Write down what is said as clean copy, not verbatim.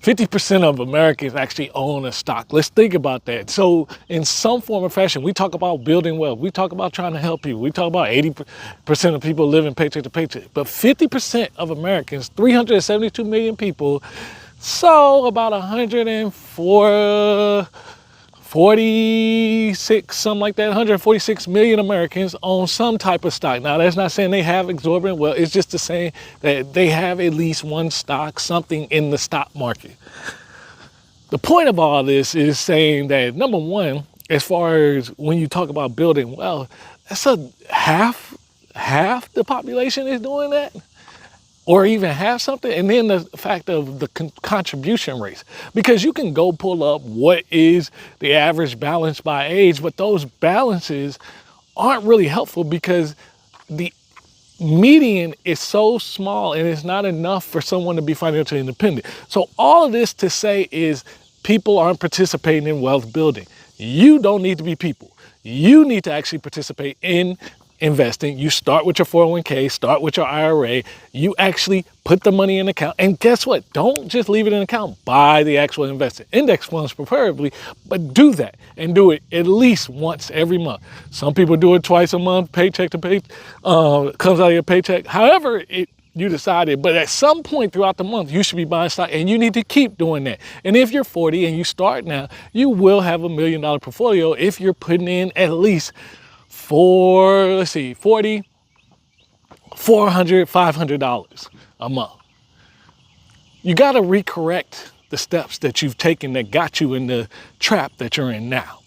50% of Americans actually own a stock. Let's think about that. So in some form or fashion, we talk about building wealth. We talk about trying to help people. We talk about 80% of people living paycheck to paycheck. But 50% of Americans, 372 million people, so about 146, something like that, 146 million Americans own some type of stock. Now, that's not saying they have exorbitant wealth. It's just to say that they have at least one stock, something in the stock market. The point of all this is saying that, number one, as far as when you talk about building wealth, that's half the population is doing that, or even have something. And then the fact of the contribution rates, because you can go pull up what is the average balance by age, but those balances aren't really helpful because the median is so small and it's not enough for someone to be financially independent. So all of this to say is people aren't participating in wealth building. You don't need to be people. You need to actually participate in investing. You start with your 401k, start with your IRA. You actually put the money in the account. And guess what? Don't just leave it in the account. Buy the actual invested index funds preferably, but do that and do it at least once every month. Some people do it twice a month, paycheck to pay, comes out of your paycheck. However, you decided, but at some point throughout the month, you should be buying stock, and you need to keep doing that. And if you're 40 and you start now, you will have $1 million portfolio if you're putting in at least $400, $500 a month. You got to recorrect the steps that you've taken that got you in the trap that you're in now.